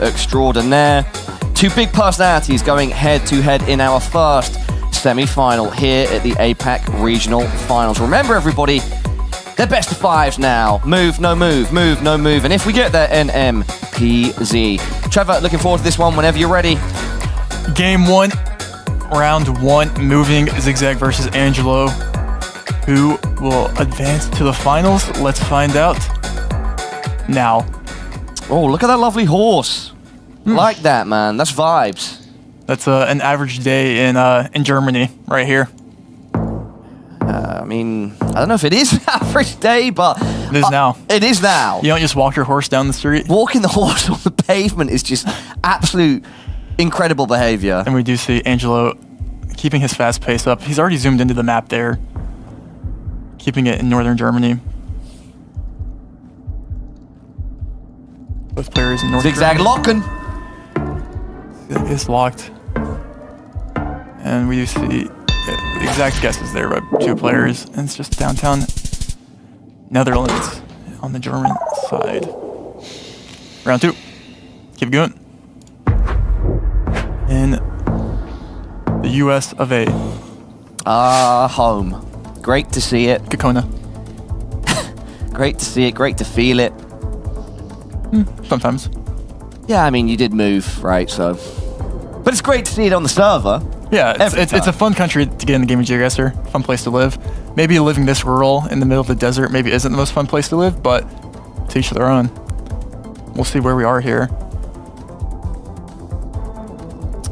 extraordinaire. Two big personalities going head-to-head in our first semi-final here at the APAC Regional Finals. Remember, everybody, they're best of fives now. Move, no move, move, no move. And if we get there, NMPZ. Trevor, looking forward to this one whenever you're ready. Game 1, round 1, moving Zi8gzag versus Angelo. Who will advance to the finals? Let's find out now. Oh, look at that lovely horse. Like that, man. That's vibes. That's an average day in Germany right here. I mean, I don't know if it is an average day, but... It is now. It is now. You don't just walk your horse down the street. Walking the horse on the pavement is just absolute incredible behavior. And we do see Angelo keeping his fast pace up. He's already zoomed into the map there. Keeping it in northern Germany. Both players in northern Zi8gzag locking. It's locked. And we do see the exact guesses there by two players. And it's just downtown Netherlands on the German side. Round 2. Keep going. In the US of A. Home. Great to see it. Kekona. Great to see it. Great to feel it. Sometimes. Yeah, I mean, you did move, right? So, but it's great to see it on the server. Yeah, it's a fun country to get in the game of Geoguessr. Fun place to live. Maybe living this rural in the middle of the desert maybe isn't the most fun place to live, but to each their own. We'll see where we are here.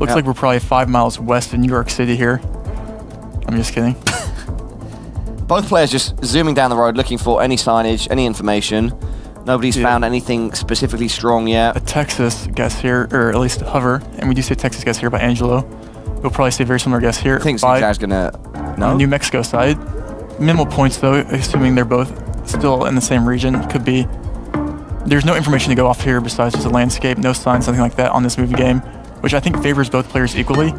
Looks like we're probably 5 miles west of New York City here. I'm just kidding. Both players just zooming down the road, looking for any signage, any information. Nobody's found anything specifically strong yet. A Texas guess here, or at least hover, and we do say Texas guess here by Angelo. We'll probably say a very similar guess here. I think Zi8gzag's gonna... No? On the New Mexico side. Minimal points though, assuming they're both still in the same region. Could be. There's no information to go off here besides just a landscape, no signs, something like that on this movie game, which I think favors both players equally.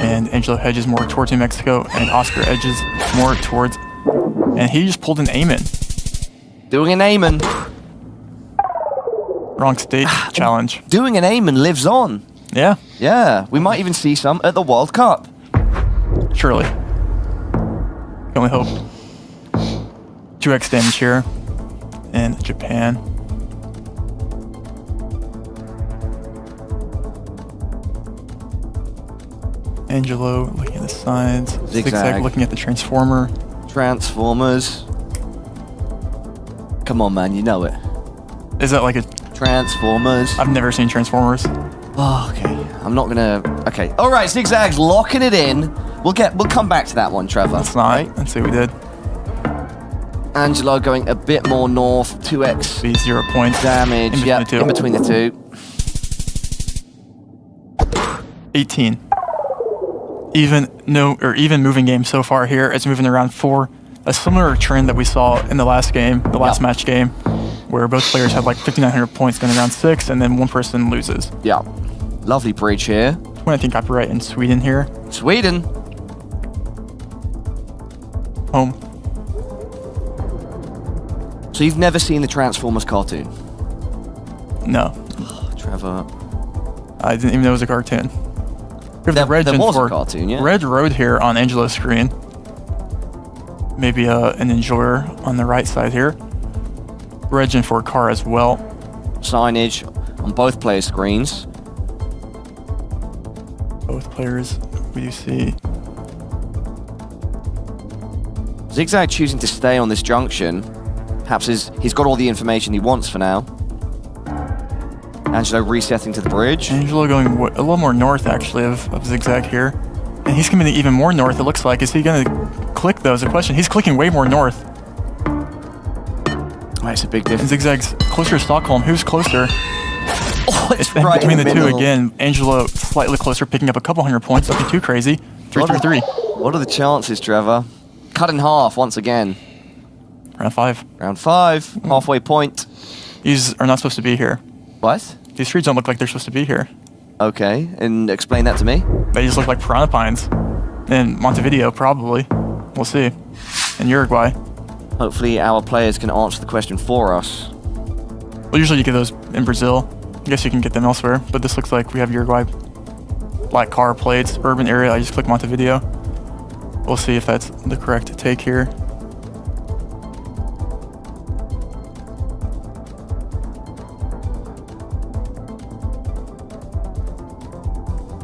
And Angelo hedges more towards New Mexico, and Oscar edges more towards... And he just pulled an aim-in. Doing an aim-in. Wrong state challenge. Doing an aim-in lives on. Yeah. Yeah, we might even see some at the World Cup. Surely. Can only hope. 2x damage here in Japan. Angelo looking at the sides. Zi8gzag looking at the transformer. Transformers. Come on, man, you know it. Is that like a... Transformers. I've never seen Transformers. Oh, okay. I'm not gonna... Okay. All right, Zi8gzag's locking it in. We'll come back to that one, Trevor. That's not. Right? Let's see what we did. Angelo going a bit more north. 2x. Be 0 points. Damage. In between the two. 18. Even moving game so far here. It's moving around 4. A similar trend that we saw in the last game, the last match game, where both players had like 5,900 points going around 6, and then one person loses. Yeah. Lovely bridge here. 20 copyright in Sweden here. Sweden. Home. So you've never seen the Transformers cartoon? No. Oh, Trevor. I didn't even know it was a cartoon. There was a cartoon, yeah. Red Road here on Angelo's screen. Maybe an enjoyer on the right side here. Regen for a car as well. Signage on both players' screens. Both players, we do see. Zi8gzag choosing to stay on this junction. Perhaps he's got all the information he wants for now. Angelo resetting to the bridge. Angelo going a little more north, actually, of Zi8gzag here. And he's coming even more north, it looks like. Is he going to click, though, is the question. He's clicking way more north. Oh, it's a big difference. Zi8gzag's closer to Stockholm. Who's closer? Oh, it's right between the two again. Angelo slightly closer, picking up a couple hundred points. Nothing too crazy. 3-3-3. What are the chances, Trevor? Cut in half once again. Round 5. Round 5. Halfway point. These are not supposed to be here. What? These trees don't look like they're supposed to be here. Okay, and explain that to me. They just look like piranha pines. In Montevideo, probably. We'll see. In Uruguay. Hopefully our players can answer the question for us. Well, usually you get those in Brazil. I guess you can get them elsewhere, but this looks like we have Uruguay. Black car plates, urban area. I just click Montevideo. We'll see if that's the correct take here.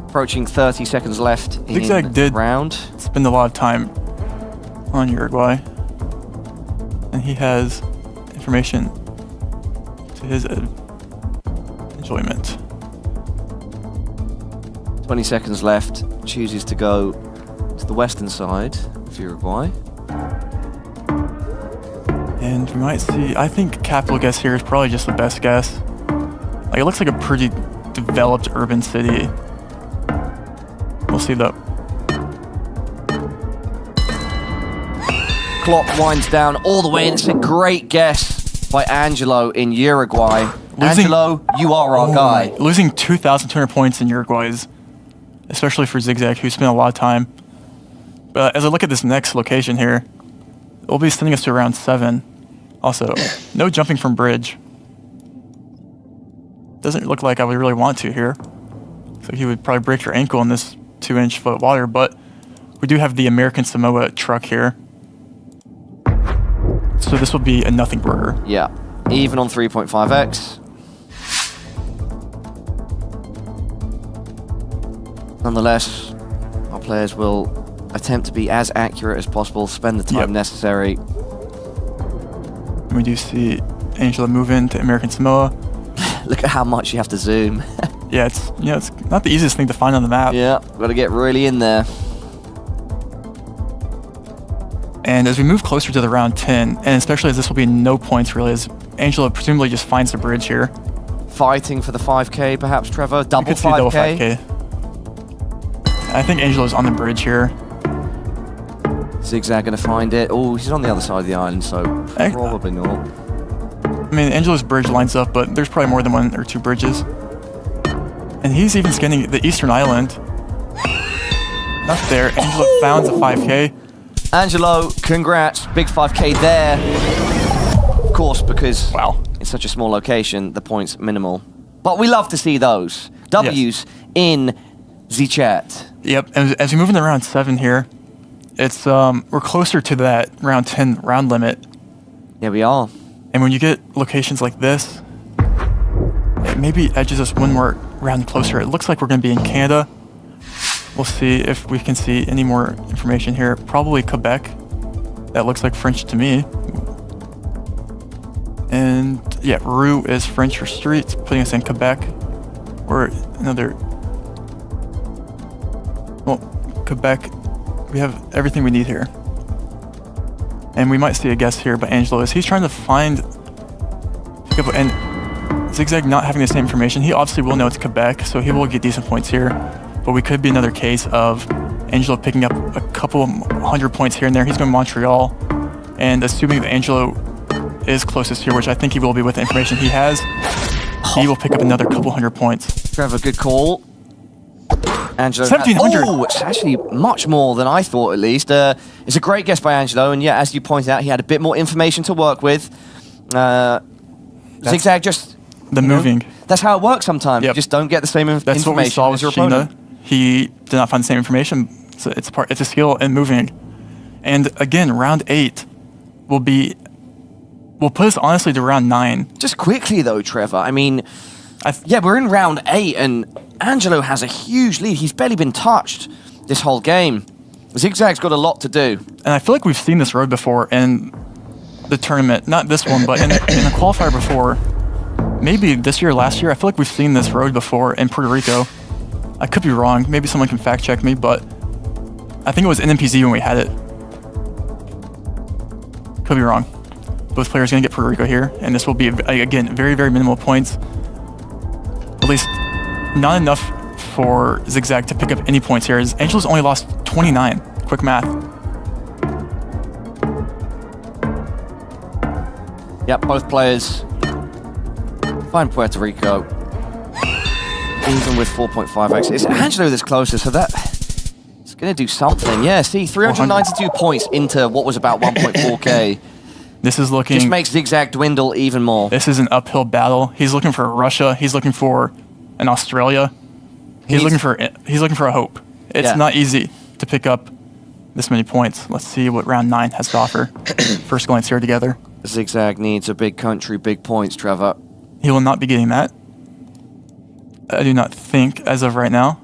Approaching 30 seconds left in Zigzag did round. Spend a lot of time on Uruguay, and he has information to his enjoyment. 20 seconds left. Chooses to go to the western side of Uruguay. And we might see, I think capital guess here is probably just the best guess. Like, it looks like a pretty developed urban city. We'll see though. Clock winds down all the way, and it's a great guess by Angelo in Uruguay. Angelo, you are our guy. Losing 2,200 points in Uruguay is, especially for Zigzag, who spent a lot of time. But as I look at this next location here, it will be sending us to round 7. Also, no jumping from bridge. Doesn't look like I would really want to here. So he would probably break your ankle in this 2-inch foot water, but we do have the American Samoa truck here. So this will be a nothing burger. Yeah, even on 3.5x. Nonetheless, our players will attempt to be as accurate as possible, spend the time necessary. We do see Angelo move into American Samoa. Look at how much you have to zoom. Yeah, it's it's not the easiest thing to find on the map. Yeah, got to get really in there. And as we move closer to the round 10, and especially as this will be no points really, as Angelo presumably just finds the bridge here. Fighting for the 5K, perhaps, Trevor? Double 5K? Double 5K. I think Angelo's on the bridge here. Zigzag going to find it. Oh, he's on the other side of the island, so probably not. I mean, Angelo's bridge lines up, but there's probably more than 1 or 2 bridges. And he's even scanning the eastern island. Not there. Angelo found the 5K. Angelo, congrats. Big 5K there. Of course, because it's such a small location, the points minimal. But we love to see those. W's in the chat. Yep, as we move into round 7 here, it's we're closer to that round 10 round limit. Yeah, we are. And when you get locations like this, it maybe edges us 1 more round closer. It looks like we're going to be in Canada. We'll see if we can see any more information here. Probably Quebec. That looks like French to me. And yeah, Rue is French for streets, putting us in Quebec. Or another... Well, Quebec, we have everything we need here. And we might see a guess here by Angelo as he's trying to find... And Zigzag not having the same information, he obviously will know it's Quebec, so he will get decent points here. But we could be another case of Angelo picking up a couple 100 points here and there. He's going to Montreal. And assuming that Angelo is closest here, which I think he will be with the information he has, he will pick up another couple 100 points. Trevor, good call. Angelo. 1,700. Oh, it's actually much more than I thought, at least. It's a great guess by Angelo. And yeah, as you pointed out, he had a bit more information to work with. Zigzag just... The moving. That's how it works sometimes. Yep. You just don't get the same information That's what we saw as with your Sheena. opponent. He did not find the same information. So it's a skill in moving. And again, round 8 will put us honestly to round 9. Just quickly though, Trevor. I mean, yeah, we're in round 8 and Angelo has a huge lead. He's barely been touched this whole game. Zigzag's got a lot to do. And I feel like we've seen this road before in the tournament. Not this one, but in the qualifier before. Maybe this year or last year. I feel like we've seen this road before in Puerto Rico. I could be wrong. Maybe someone can fact check me, but I think it was NMPZ when we had it. Could be wrong. Both players going to get Puerto Rico here, and this will be, again, very, very minimal points. At least not enough for Zigzag to pick up any points here, as Angelo's only lost 29. Quick math. Yep, both players find Puerto Rico. Even with 4.5x. It's Angelo that's closer, so it's going to do something. Yeah, see, 392 points into what was about 1.4k. This is looking... Just makes Zigzag dwindle even more. This is an uphill battle. He's looking for Russia. He's looking for an Australia. He's looking for a hope. It's not easy to pick up this many points. Let's see what round 9 has to offer. First glance here together. Zigzag needs a big country, big points, Trevor. He will not be getting that. I do not think, as of right now.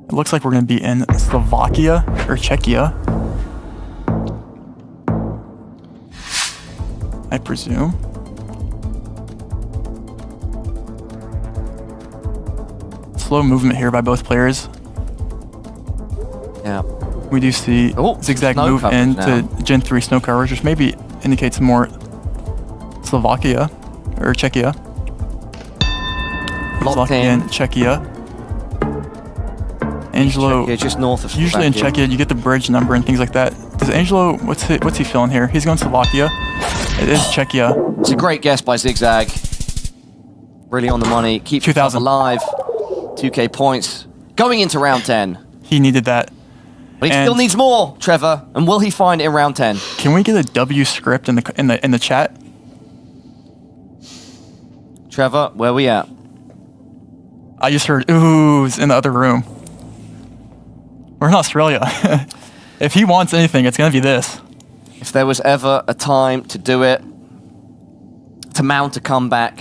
It looks like we're going to be in Slovakia or Czechia, I presume. Slow movement here by both players. Yeah. We do see Zigzag move into Gen 3 snow coverage, which maybe indicates more Slovakia or Czechia. Locked in. Czechia. Angelo, Czechia, just north of Slovakia. Usually in Czechia, you get the bridge number and things like that. Does Angelo, what's he feeling here? He's going Slovakia. It is Czechia. It's a great guess by Zigzag. Really on the money. Keeps 2,000 alive. 2K points. Going into round 10. He needed that. But he still needs more, Trevor. And will he find it in round 10? Can we get a W script in the chat? Trevor, where we at? I just heard oohs in the other room. We're in Australia. If he wants anything, it's going to be this. If there was ever a time to do it, to mount a comeback,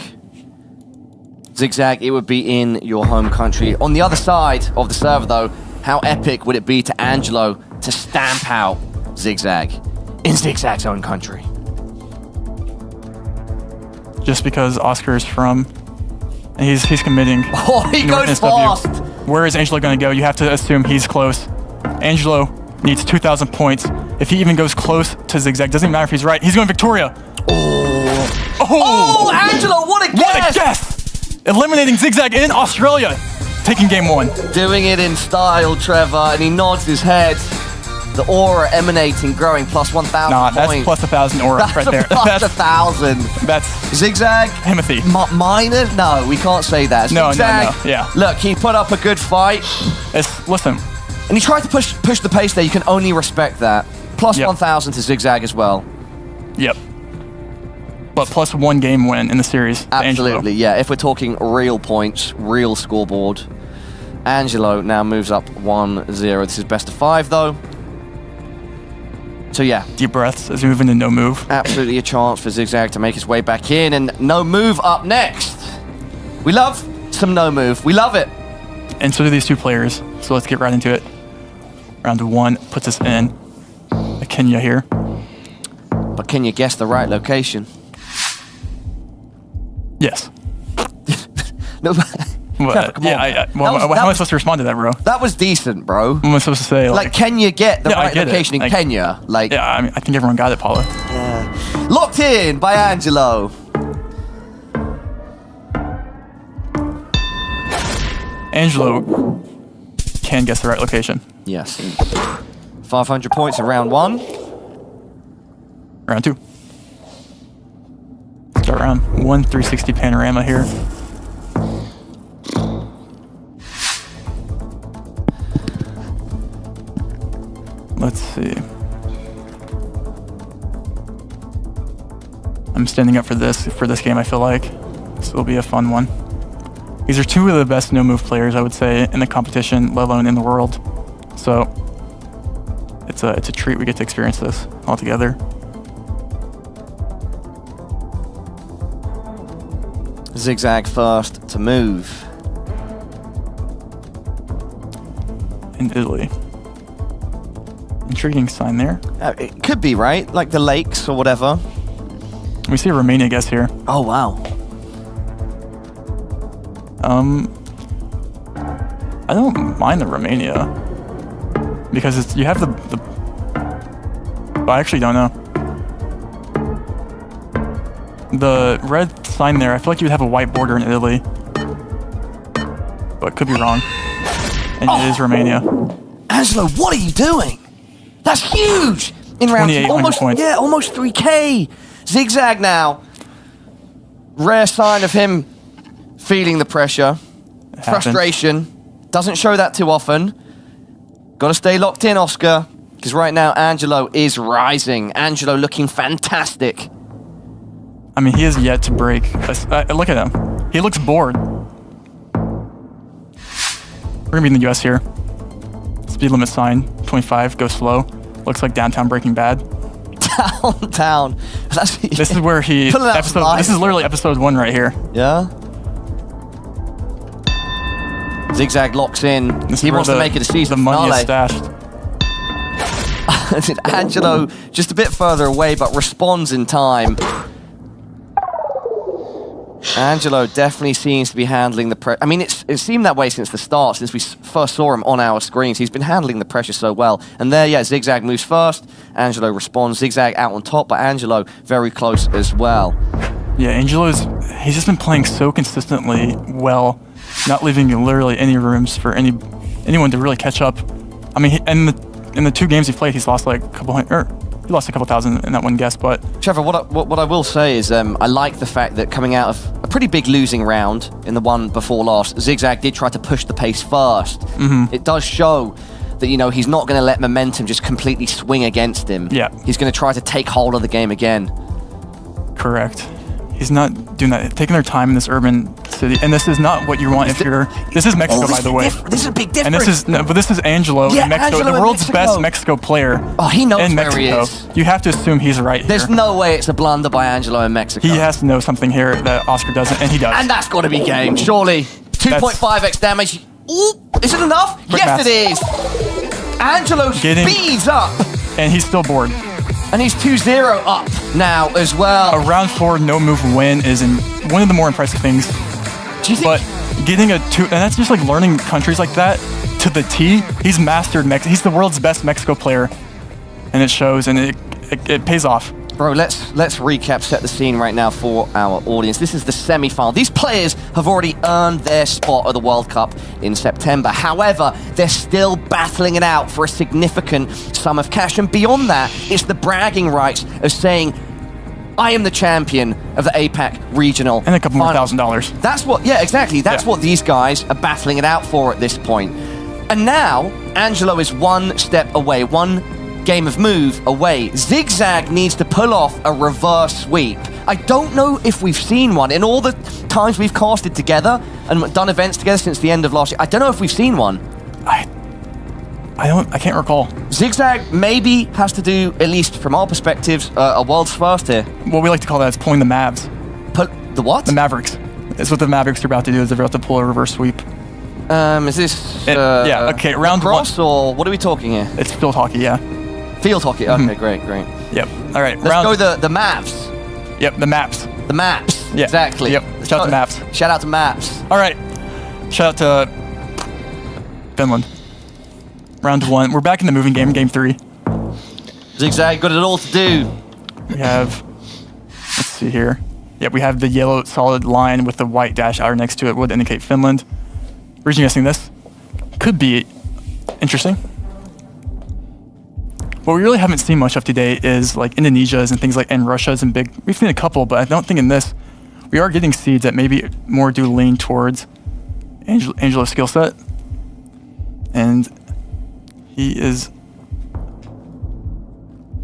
Zigzag, it would be in your home country. On the other side of the server, though, how epic would it be to Angelo to stamp out Zigzag in Zigzag's own country? Just because Oscar is from, and he's committing. Oh, he goes fast. Where is Angelo going to go? You have to assume he's close. Angelo needs 2,000 points. If he even goes close to Zigzag, doesn't matter if he's right. He's going Victoria. Oh, Angelo, what a guess! What a guess! Eliminating Zigzag in Australia. Taking game 1. Doing it in style, Trevor, and he nods his head. The aura emanating, growing, plus 1,000 Nah, that's points. plus 1,000 aura right there. Plus 1,000. That's Zigzag? Timothy. Minor? No, we can't say that. Zigzag, no, yeah. Look, he put up a good fight. Listen. And he tried to push the pace there. You can only respect that. Plus 1,000 to Zigzag as well. Yep. But plus 1 game win in the series. Absolutely, yeah. If we're talking real points, real scoreboard. Angelo now moves up 1-0. This is best of 5, though. So, yeah. Deep breaths as we move into no move. Absolutely a chance for Zigzag to make his way back in. And no move up next. We love some no move. We love it. And so do these two players. So let's get right into it. Round 1 puts us in Kenya here. But can you guess the right location? Yes. No. Well, yeah, how am I supposed to respond to that, bro? That was decent, bro. What am I supposed to say? Like, can you get the right location in Kenya? Like, yeah, I mean, I think everyone got it, Paula. Yeah. Locked in by Angelo. Angelo can guess the right location. Yes. 500 points in round 1. Round 2. Start round 1, 360 panorama here. Let's see. I'm standing up for this game, I feel like. This will be a fun one. These are two of the best no-move players, I would say, in the competition, let alone in the world. So, it's a treat we get to experience this all together. Zigzag first to move. In Italy. Intriguing sign there. It could be, right? Like the lakes or whatever. We see a Romania guess here. Oh, wow. I don't mind the Romania. Because you have the I actually don't know. The red sign there, I feel like you would have a white border in Italy. But could be wrong. And it is Romania. Angelo, what are you doing? That's huge! In round 2, almost 3K. Zigzag now. Rare sign of him feeling the pressure. Frustration. Doesn't show that too often. Gotta stay locked in, Oscar. Because right now, Angelo is rising. Angelo looking fantastic. I mean, he has yet to break. Look at him. He looks bored. We're going to be in the US here. Speed limit sign, 25, go slow. Looks like downtown Breaking Bad. Downtown. This is where he... This is literally episode 1 right here. Yeah. Zigzag locks in. He wants to make it a season finale. The money is stashed. Angelo just a bit further away, but responds in time. Angelo definitely seems to be handling the pressure. I mean, it seemed that way since the start, since we first saw him on our screens. He's been handling the pressure so well. And there, yeah, Zigzag moves first. Angelo responds. Zigzag out on top, but Angelo very close as well. Yeah, he's just been playing so consistently well, not leaving literally any rooms for anyone to really catch up. I mean, in the 2 games he played, he's lost like a couple hundred. He lost a couple thousand in that one guess, but... Trevor, what I will say is I like the fact that coming out of a pretty big losing round in the one before last, Zigzag did try to push the pace first. It does show that, you know, he's not going to let momentum just completely swing against him. Yeah. He's going to try to take hold of the game again. Correct. He's not doing that. Taking their time in this urban city, and this is not what you want if you're... This is Mexico, by the way. This is a big difference. And this is Angelo in Mexico, Angelo the world's best Mexico player. Oh, he knows in where Mexico. he is. You have to assume he's right here. There's no way it's a blunder by Angelo in Mexico. He has to know something here that Oscar doesn't, and he does. And that's got to be game, surely. 2.5x damage. Ooh, is it enough? Quick yes, math. it is. Angelo speeds up. And he's still bored. And he's 2-0 up now as well. A round 4 no move win is one of the more impressive things. Do you think? But getting a 2, and that's just like learning countries like that to the T. He's mastered Mexico. He's the world's best Mexico player, and it shows, and it pays off. Bro, let's recap, set the scene right now for our audience. This is the semi-final. These players have already earned their spot at the World Cup in September. However, they're still battling it out for a significant sum of cash. And beyond that, it's the bragging rights of saying, I am the champion of the APAC regional. And a couple more $1,000. That's what, yeah, exactly. That's what these guys are battling it out for at this point. And now, Angelo is one step away, one game of move away. Zigzag needs to pull off a reverse sweep. I don't know if we've seen one. In all the times we've casted together and done events together since the end of last year, I don't know if we've seen one. I can't recall. Zigzag maybe has to do, at least from our perspectives, a world's first here. What we like to call that is pulling the Mavs. The what? The Mavericks. It's what the Mavericks are about to do, is they're about to pull a reverse sweep. Is this... yeah, okay, round cross, or what are we talking here? It's field hockey, yeah. Field hockey, okay, great. Yep, all right. Let's go the Mavs. Yep, the Maps. The Maps, yeah. Exactly. Yep, shout out to Maps. Shout out to Maps. All right, shout out to Finland. Round 1, we're back in the moving game, game 3. Zigzag got it all to do. We have, let's see here. Yeah, we have the yellow solid line with the white dash outer next to it would indicate Finland. Region guessing this could be interesting. What we really haven't seen much of today is like Indonesia's and things like, and Russia's and big. We've seen a couple, but I don't think in this, we are getting seeds that maybe more do lean towards Angelo's skill set. And he is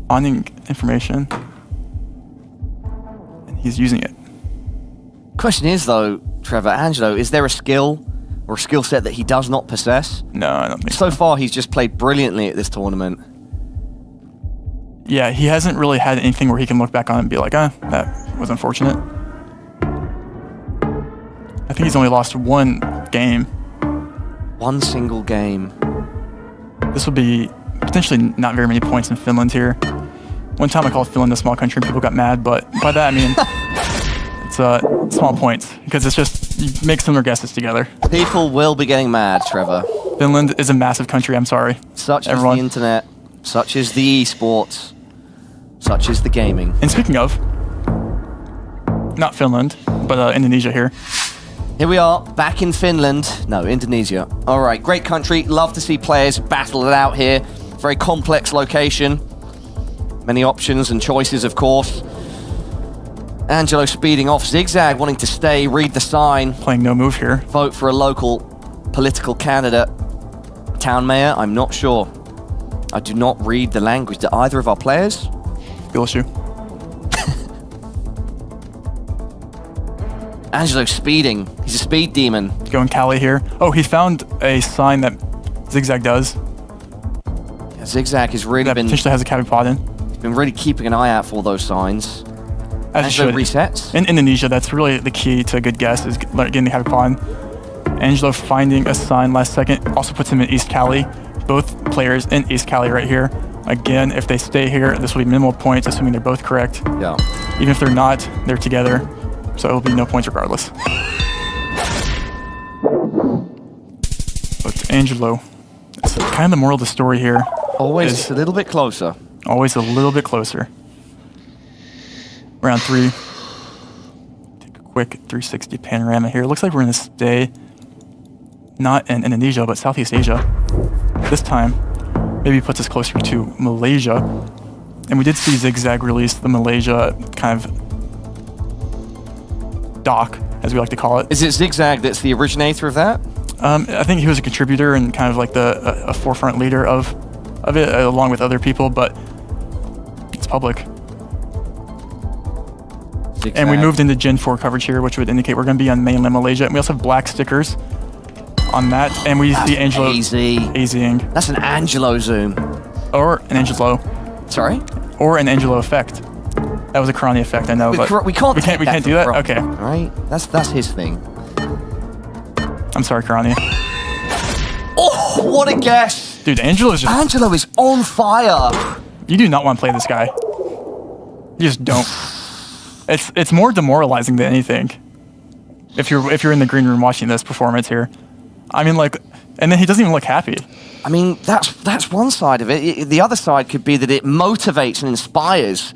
finding information and he's using it. Question is though, Trevor, Angelo, is there a skill or a skill set that he does not possess? No, I don't think so. So far, he's just played brilliantly at this tournament. Yeah, he hasn't really had anything where he can look back on and be like, that was unfortunate. I think he's only lost one game. One single game. This will be potentially not very many points in Finland here. One time I called Finland a small country and people got mad, but by that I mean it's small points because it's just, you make similar guesses together. People will be getting mad, Trevor. Finland is a massive country, I'm sorry. Such is the internet, such is the esports, such is the gaming. And speaking of, not Finland, but Indonesia here. Here we are, back in Finland. No, Indonesia. All right, great country. Love to see players battle it out here. Very complex location. Many options and choices, of course. Angelo speeding off. Zigzag wanting to stay, read the sign. Playing no move here. Vote for a local political candidate. Town mayor, I'm not sure. I do not read the language. Do either of our players? Skill issue. Angelo speeding. He's a speed demon. Going Cali here. Oh, he found a sign that Zigzag does. Yeah, Zigzag has really that potentially has a cavi pod in. He's been really keeping an eye out for all those signs. As Angelo resets. In Indonesia, that's really the key to a good guess, is getting the cavi pod. Angelo finding a sign last second also puts him in East Cali. Both players in East Cali right here. Again, if they stay here, this will be minimal points, assuming they're both correct. Yeah. Even if they're not, they're together. So it will be no points regardless. But Angelo, it's kind of the moral of the story here. Always a little bit closer. Always a little bit closer. Round 3. Take a quick 360 panorama here. It looks like we're going to stay not in Indonesia, but Southeast Asia. This time, maybe puts us closer to Malaysia. And we did see Zigzag release the Malaysia kind of doc, as we like to call it. Is it Zigzag that's the originator of that? I think he was a contributor and kind of like a forefront leader of it, along with other people, but it's public. Zigzag. And we moved into Gen 4 coverage here, which would indicate we're going to be on mainland Malaysia. And we also have black stickers on that, and we see Angelo AZing. That's an Angelo zoom. Or an Angelo. Sorry? Or an Angelo effect. That was a Karani effect, I know, but we can't do that? Okay. Right? That's his thing. I'm sorry, Karani. Oh, what a guess! Dude, Angelo is on fire! You do not want to play this guy. You just don't. It's more demoralizing than anything. If you're in the green room watching this performance here. I mean, like, and then he doesn't even look happy. I mean, that's one side of it. The other side could be that it motivates and inspires.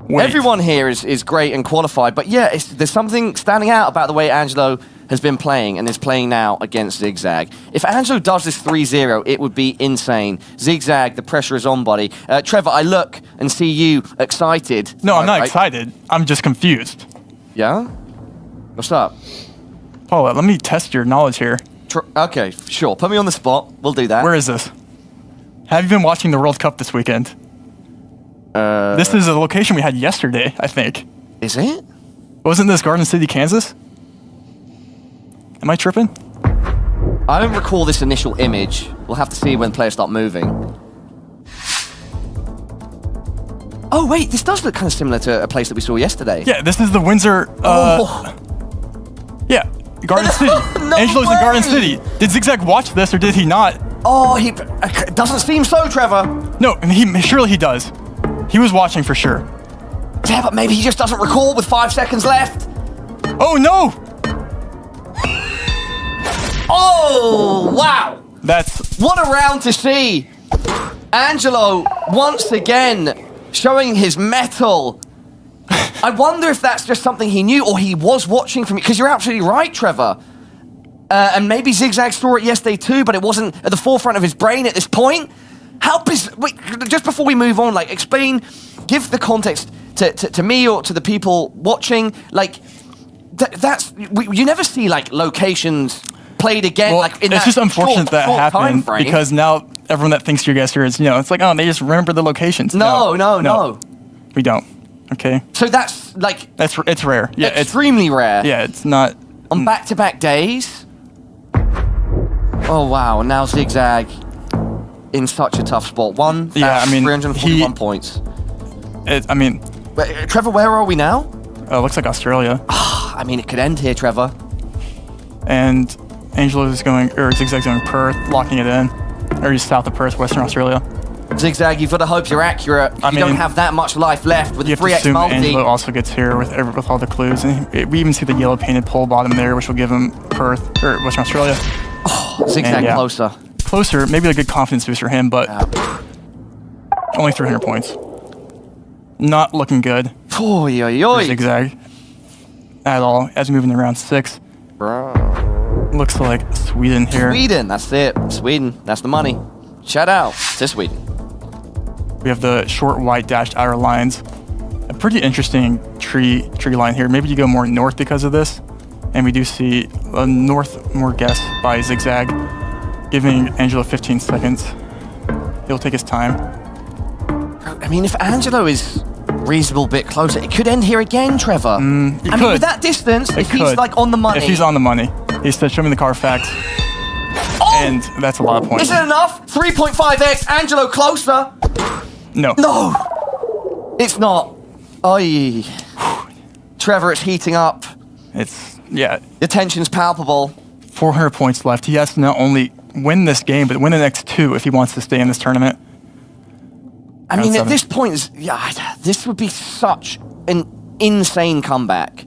Wait. Everyone here is great and qualified, but yeah, there's something standing out about the way Angelo has been playing and is playing now against Zigzag. If Angelo does this 3-0, it would be insane. Zigzag, the pressure is on, buddy. Trevor, I look and see you excited. No, I'm not excited. I'm just confused. Yeah? What's up? Paula, let me test your knowledge here. Okay, sure. Put me on the spot. We'll do that. Where is this? Have you been watching the World Cup this weekend? This is a location we had yesterday, I think. Is it? Wasn't this Garden City, Kansas? Am I tripping? I don't recall this initial image. We'll have to see when players start moving. Oh, wait, this does look kind of similar to a place that we saw yesterday. Yeah, this is the Windsor... Yeah, Garden City. No Angelo's in Garden City. Did Zigzag watch this, or did he not? Oh, he doesn't seem so, Trevor. No, surely he does. He was watching for sure. Yeah, but maybe he just doesn't recall with 5 seconds left. Oh, no! Oh, wow. What a round to see. Angelo, once again, showing his mettle. I wonder if that's just something he knew or he was watching from... Because you're absolutely right, Trevor. And maybe Zigzag saw it yesterday too, but it wasn't at the forefront of his brain at this point. Wait, just before we move on, like, explain, give the context to me or to the people watching. Like, you never see, like, locations played again. Well, like in it's just unfortunate that happened because now everyone that thinks Geoguessr is, it's like, oh, they just remember the locations. No. We don't. Okay. So that's like... It's rare. Yeah, extremely rare. Yeah, it's not... On back-to-back days? Oh, wow. Now Zigzag in such a tough spot. 341 points. Trevor, where are we now? It looks like Australia. I mean, it could end here, Trevor. And Angelo is going, or Zigzag's going Perth, locking it in. Or he's south of Perth, Western Australia. Zigzag, you've got to hope you're accurate. You don't have that much life left with the 3x multi. Angelo also gets here with all the clues. And we even see the yellow painted pole bottom there, which will give him Perth, or Western Australia. Oh, Zigzag closer. Closer, maybe a good confidence boost for him, but only 300 points. Not looking good for Zigzag at all as we move into round 6. Bro. Looks like Sweden here. Sweden, that's it. Sweden, that's the money. Shout out to Sweden. We have the short white dashed outer lines. A pretty interesting tree line here. Maybe you go more north because of this. And we do see a north more guess by Zigzag, giving Angelo 15 seconds. He'll take his time. I mean, if Angelo is reasonable bit closer, it could end here again, Trevor. I mean, with that distance, if he's like on the money. If he's on the money. He said, show me the Carfax. Oh! And that's a lot of points. Is it enough? 3.5x, Angelo closer. No. No! It's not. Oy. Trevor, it's heating up. It's, yeah. The tension's palpable. 400 points left. He has to not only win this game, but win the next 2 if he wants to stay in this tournament. I mean, at this point, yeah, this would be such an insane comeback.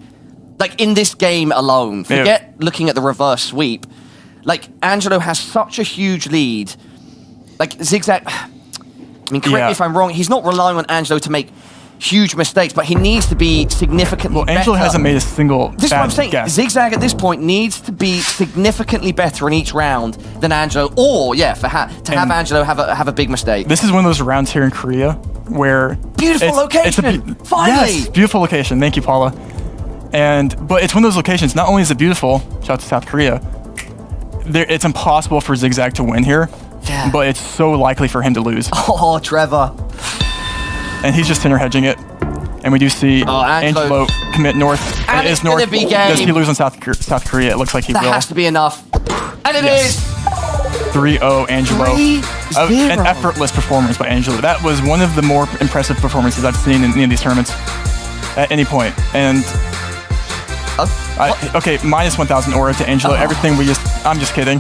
Like, in this game alone. Forget looking at the reverse sweep. Like, Angelo has such a huge lead. Like, Zigzag... I mean, correct me if I'm wrong. He's not relying on Angelo to make huge mistakes, but he needs to be significantly better. Angelo hasn't made a single This is what I'm saying. guess. Zigzag at this point needs to be significantly better in each round than Angelo, or yeah, to have Angelo have a big mistake. This is one of those rounds here in Korea where beautiful location. Finally, yes, beautiful location. Thank you, Paula. But it's one of those locations. Not only is it beautiful, shout out to South Korea. It's impossible for Zigzag to win here, but it's so likely for him to lose. Oh, Trevor. And he's just center hedging it. And we do see Angelo commit north. And it is north. Does he game. lose on South Korea? It looks like he will. That has to be enough. And it is. 3-0 Angelo. 3-0. An effortless performance by Angelo. That was one of the more impressive performances I've seen in any of these tournaments at any point. And okay, minus 1,000 aura to Angelo. Everything I'm just kidding.